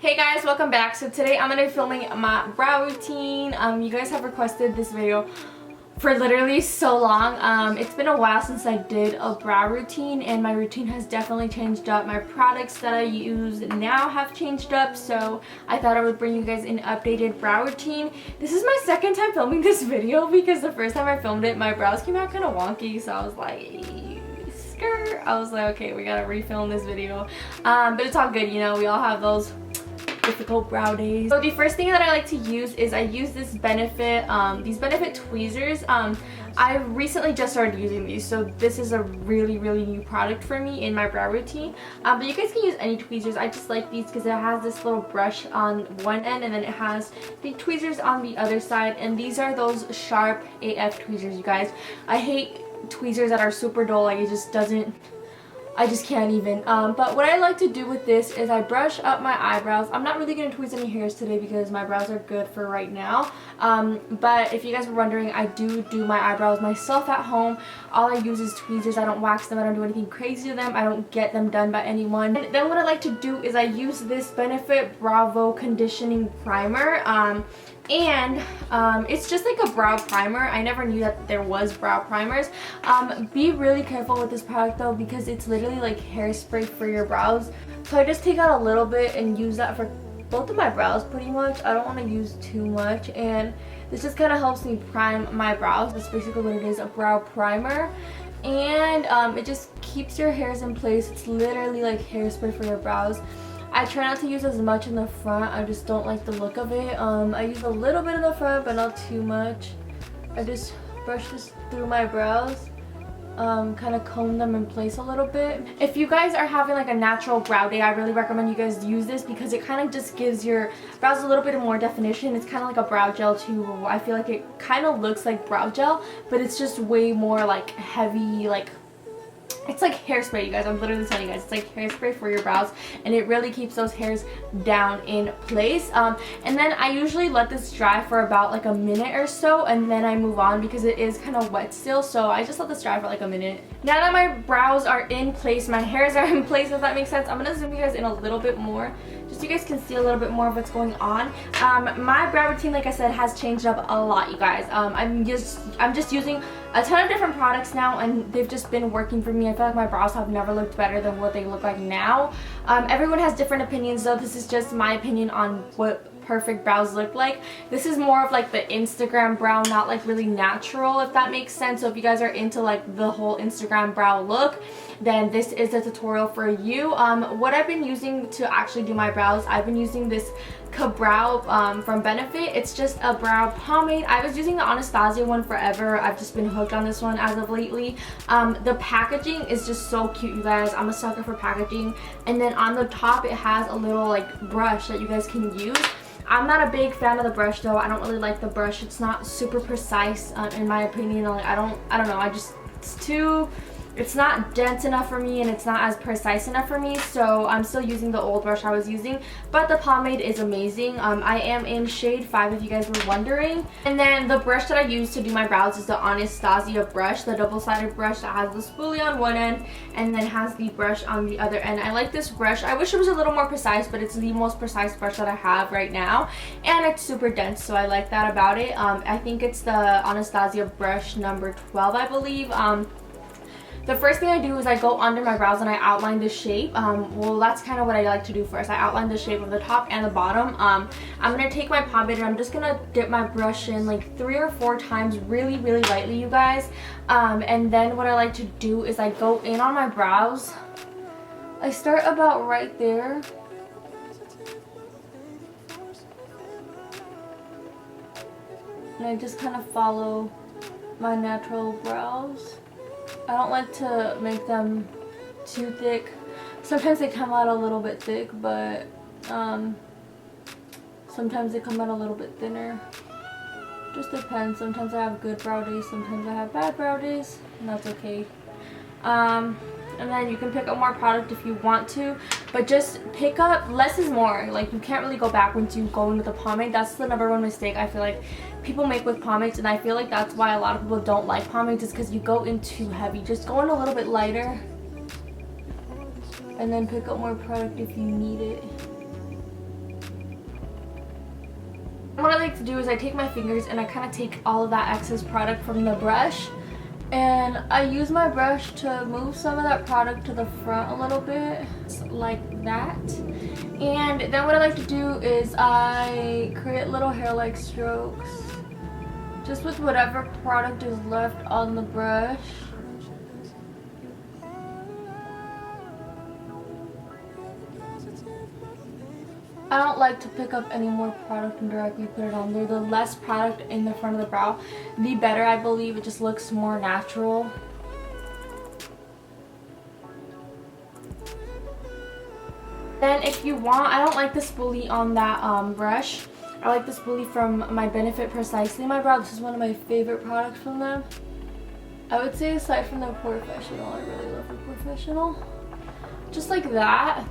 Hey guys, welcome back. So today I'm going to be filming my brow routine. You guys have requested this video for literally so long. It's been a while since I did a brow routine, and my routine has definitely changed up. My products that I use now have changed up, so I thought I would bring you guys an updated brow routine. This is my second time filming this video because the first time I filmed it, my brows came out kind of wonky, so I was like, I was like, okay, we gotta refilm this video. But it's all good, you know, we all have those difficult brow days. So the first thing that I like to use is I use this these Benefit tweezers. I recently just started using these, so this is a really new product for me in my brow routine. But you guys can use any tweezers. I just like these because it has this little brush on one end and then it has the tweezers on the other side, and these are those sharp AF tweezers, you guys. I hate tweezers that are super dull, like it just doesn't, I just can't even. But what I like to do with this is I brush up my eyebrows. I'm not really going to tweeze any hairs today because my brows are good for right now. But if you guys were wondering, I do my eyebrows myself at home. All I use is tweezers. I don't wax them. I don't do anything crazy to them. I don't get them done by anyone. And then what I like to do is I use this Benefit Bravo Conditioning Primer. It's just like a brow primer. I never knew that there was brow primers. Be really careful with this product though, because it's literally like hairspray for your brows. So I just take out a little bit and use that for both of my brows pretty much. I don't want to use too much, and this just kind of helps me prime my brows. That's basically what it is, a brow primer. And it just keeps your hairs in place. It's literally like hairspray for your brows. I try not to use as much in the front. I just don't like the look of it. I use a little bit in the front, but not too much. I just brush this through my brows, kind of comb them in place a little bit. If you guys are having like a natural brow day, I really recommend you guys use this because it kind of just gives your brows a little bit more definition. It's kind of like a brow gel too. I feel like it kind of looks like brow gel, but it's just way more like heavy, like it's like hairspray, you guys. I'm literally telling you guys, it's like hairspray for your brows, and it really keeps those hairs down in place. And then I usually let this dry for about like a minute or so, and then I move on because it is kind of wet still, so I just let this dry for like a minute. Now that my brows are in place, my hairs are in place, if that makes sense, I'm gonna zoom you guys in a little bit more just so you guys can see a little bit more of what's going on. My brow routine, like I said, has changed up a lot, you guys. I'm just using a ton of different products now, and they've just been working for me. I feel like my brows have never looked better than what they look like now. Everyone has different opinions though. This is just my opinion on what perfect brows look like. This is more of like the Instagram brow, not like really natural, if that makes sense. So if you guys are into like the whole Instagram brow look, then this is a tutorial for you. What I've been using to actually do my brows, I've been using this Eyebrow from Benefit. It's just a brow pomade. I was using the Anastasia one forever. I've just been hooked on this one as of lately. The packaging is just so cute, you guys. I'm a sucker for packaging. And then on the top it has a little like brush that you guys can use. I'm not a big fan of the brush though. I don't really like the brush. It's not super precise in my opinion. Like, I don't know. It's not dense enough for me, and it's not as precise enough for me, so I'm still using the old brush I was using. But the pomade is amazing. I am in shade 5 if you guys were wondering. And then the brush that I use to do my brows is the Anastasia brush, the double-sided brush that has the spoolie on one end and then has the brush on the other end. I like this brush. I wish it was a little more precise, but it's the most precise brush that I have right now, and it's super dense, so I like that about it. I think it's the Anastasia brush number 12, I believe. The first thing I do is I go under my brows and I outline the shape. Well, that's kind of what I like to do first. I outline the shape of the top and the bottom. I'm going to take my pomade and I'm just going to dip my brush in like 3 or 4 times really lightly, you guys. And then what I like to do is I go in on my brows. I start about right there. And I just kind of follow my natural brows. I don't like to make them too thick. Sometimes they come out a little bit thick, but sometimes they come out a little bit thinner. Just depends. Sometimes I have good brow days, sometimes I have bad brow days, and that's okay. And then you can pick up more product if you want to, but just pick up, less is more. Like, you can't really go back once you go in with a pomade. That's the #1 mistake I feel like people make with pomades, and I feel like that's why a lot of people don't like pomades, is because you go in too heavy. Just go in a little bit lighter and then pick up more product if you need it. What I like to do is I take my fingers and I kind of take all of that excess product from the brush, and I use my brush to move some of that product to the front a little bit, like that. And then what I like to do is I create little hair-like strokes just with whatever product is left on the brush. I don't like to pick up any more product and directly put it on there. The less product in the front of the brow, the better, I believe. It just looks more natural. Then if you want, I don't like the spoolie on that brush. I like the spoolie from my Benefit Precisely My Brow. This is one of my favorite products from them. I would say aside from the Professional, I really love the Professional. Just like that.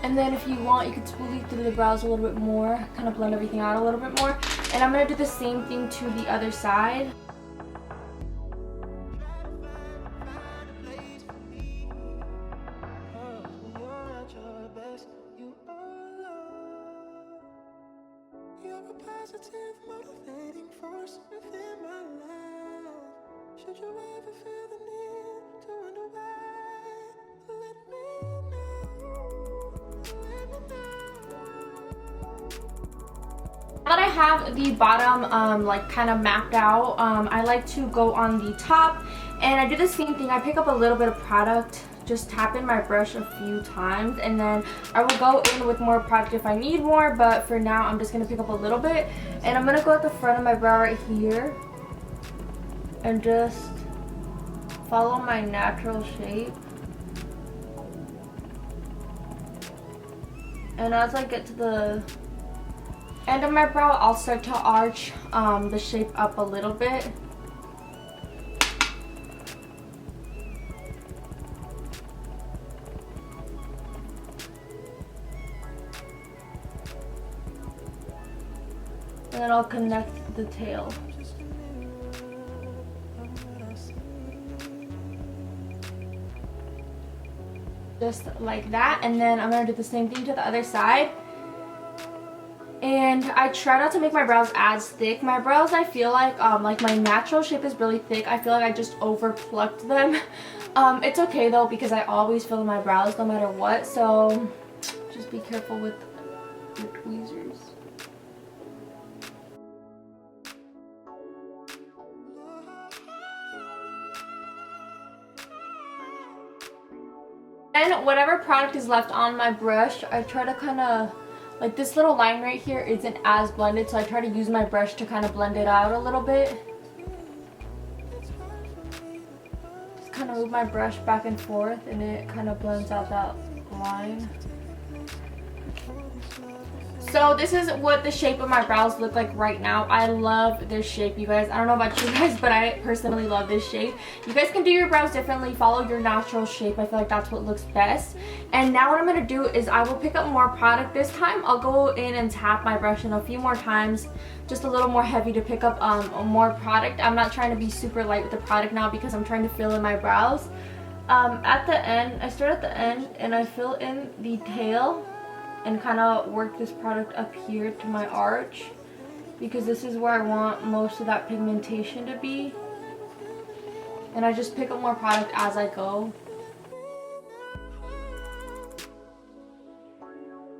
And then if you want, you could spoolie through the brows a little bit more, kind of blend everything out a little bit more. And I'm going to do the same thing to the other side. Should you ever feel the need to wonder why, let me know. Now that I have the bottom like kind of mapped out, I like to go on the top, and I do the same thing. I pick up a little bit of product, just tap in my brush a few times, and then I will go in with more product if I need more, but for now I'm just going to pick up a little bit, and I'm going to go at the front of my brow right here and just follow my natural shape. And as I get to the end of my brow, I'll start to arch the shape up a little bit. And then I'll connect the tail. Just like that, and then I'm gonna do the same thing to the other side. And I try not to make my brows as thick. My brows, I feel like my natural shape is really thick. I feel like I just over plucked them. It's okay though, because I always fill in my brows no matter what, so just be careful with your tweezers. And whatever product is left on my brush, I try to kind of, like this little line right here isn't as blended, so I try to use my brush to kind of blend it out a little bit. Just kind of move my brush back and forth, and it kind of blends out that line. So this is what the shape of my brows look like right now. I love this shape, you guys. I don't know about you guys, but I personally love this shape. You guys can do your brows differently. Follow your natural shape. I feel like that's what looks best. And now what I'm going to do is I will pick up more product this time. I'll go in and tap my brush in a few more times. Just a little more heavy to pick up more product. I'm not trying to be super light with the product now because I'm trying to fill in my brows. At the end, I start at the end and I fill in the tail and kind of work this product up here to my arch, because this is where I want most of that pigmentation to be. And I just pick up more product as I go.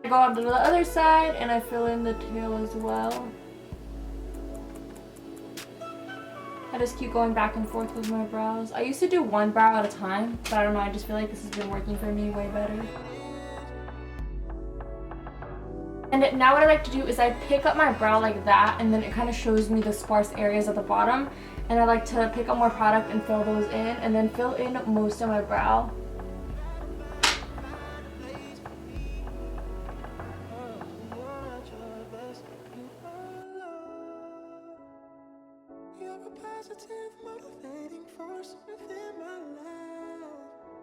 I go on to the other side and I fill in the tail as well. I just keep going back and forth with my brows. I used to do one brow at a time, but I don't know, I just feel like this has been working for me way better. And now what I like to do is I pick up my brow like that, and then it kind of shows me the sparse areas at the bottom. And I like to pick up more product and fill those in, and then fill in most of my brow.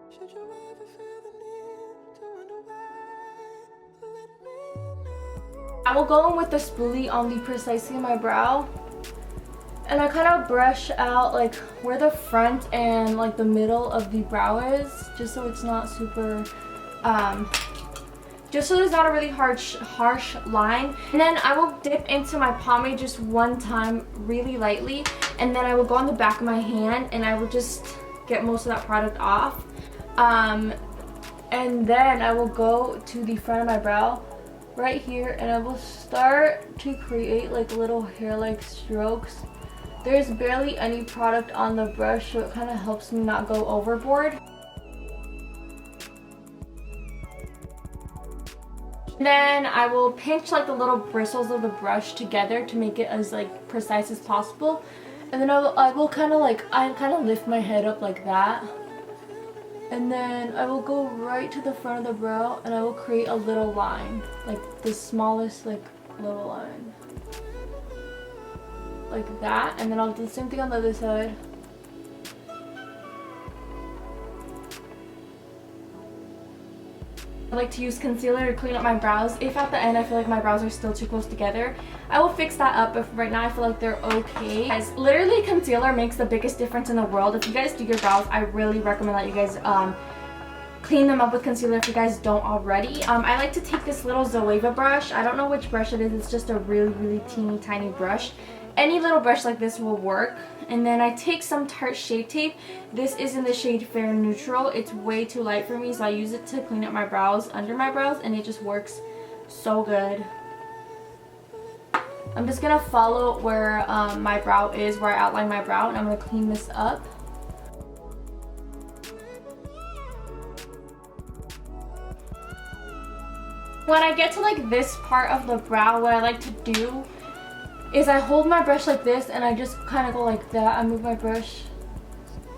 Should you ever feel the need to wonder why, let me know. I will go in with the spoolie on the Precisely My Brow, and I kind of brush out like where the front and like the middle of the brow is, just so it's not super just so there's not a really harsh line. And then I will dip into my pomade just one time really lightly, and then I will go on the back of my hand and I will just get most of that product off. And then I will go to the front of my brow right here, and I will start to create like little hair-like strokes. There's barely any product on the brush, so it kind of helps me not go overboard. Then I will pinch like the little bristles of the brush together to make it as like precise as possible. And then I will kind of lift my head up like that. And then I will go right to the front of the brow and I will create a little line, like the smallest like little line. Like that. And then I'll do the same thing on the other side. I like to use concealer to clean up my brows. If at the end I feel like my brows are still too close together, I will fix that up, but right now I feel like they're okay. Guys, literally concealer makes the biggest difference in the world. If you guys do your brows, I really recommend that you guys clean them up with concealer if you guys don't already. I like to take this little Zoeva brush. I don't know which brush it is. It's just a really teeny tiny brush. Any little brush like this will work. And then I take some Tarte Shape Tape. This is in the shade Fair Neutral. It's way too light for me, so I use it to clean up my brows, under my brows, and it just works so good. I'm just going to follow where my brow is, where I outline my brow, and I'm going to clean this up. When I get to like this part of the brow, what I like to do is I hold my brush like this and I just kind of go like that. I move my brush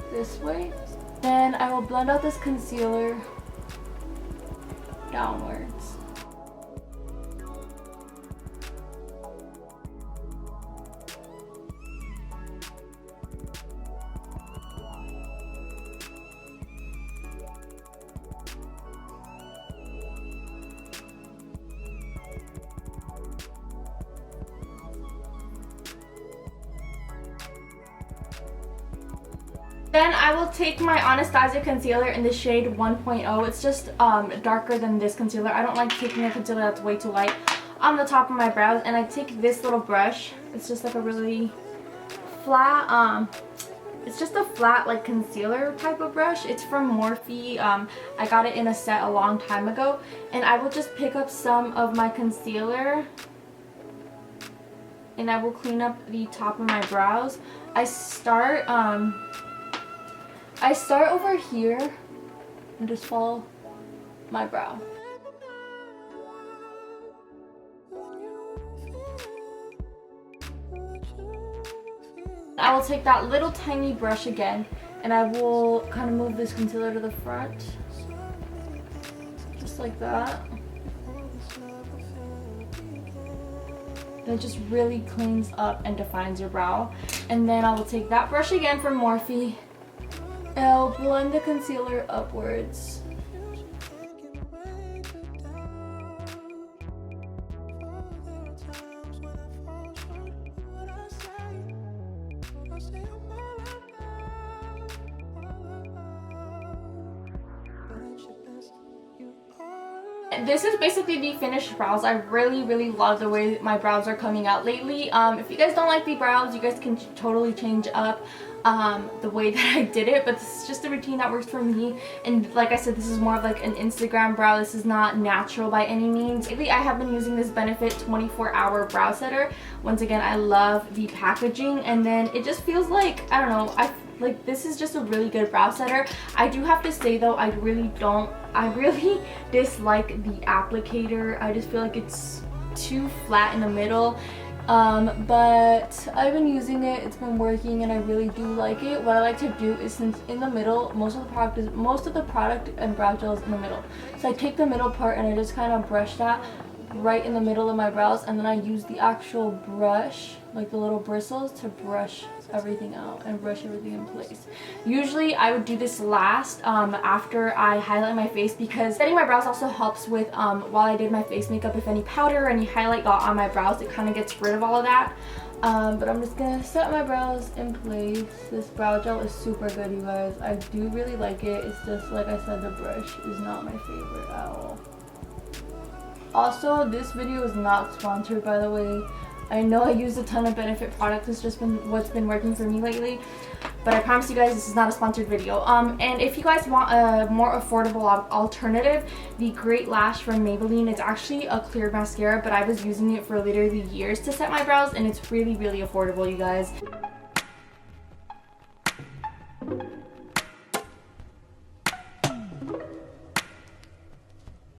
this way. Then I will blend out this concealer downwards. Then I will take my Anastasia concealer in the shade 1.0. It's just darker than this concealer. I don't like taking a concealer that's way too light on the top of my brows. And I take this little brush. It's just like a really flat, it's just a flat like concealer type of brush. It's from Morphe. I got it in a set a long time ago. And I will just pick up some of my concealer and I will clean up the top of my brows. I start over here and just follow my brow. I will take that little tiny brush again and I will kind of move this concealer to the front. Just like that. And it just really cleans up and defines your brow. And then I will take that brush again from Morphe. And I'll blend the concealer upwards. This is basically the finished brows. I really love the way my brows are coming out lately. If you guys don't like the brows, you guys can totally change up the way that I did it, but this is just a routine that works for me. And like I said, this is more of like an Instagram brow. This is not natural by any means. Lately I have been using this Benefit 24-hour brow setter. Once again, I love the packaging, and then it just feels like, I don't know, like this is just a really good brow setter. I do have to say though, I really dislike the applicator. I just feel like it's too flat in the middle. But I've been using it, it's been working, and I really do like it. What I like to do is, since in the middle, most of the product and brow gel is in the middle. So I take the middle part and I just kind of brush that right in the middle of my brows, and then I use the actual brush, like the little bristles, to brush everything out and brush everything in place. Usually I would do this last after I highlight my face, because setting my brows also helps with while I did my face makeup, if any powder or any highlight got on my brows, it kind of gets rid of all of that. But I'm just gonna set my brows in place. This brow gel is super good, you guys. I do really like it. It's just, like I said, the brush is not my favorite at all. Also, this video is not sponsored, by the way. I know I use a ton of Benefit products. It's just been what's been working for me lately. But I promise you guys this is not a sponsored video. And if you guys want a more affordable alternative, the Great Lash from Maybelline, it's actually a clear mascara, but I was using it for literally years to set my brows, and it's really, really affordable, you guys.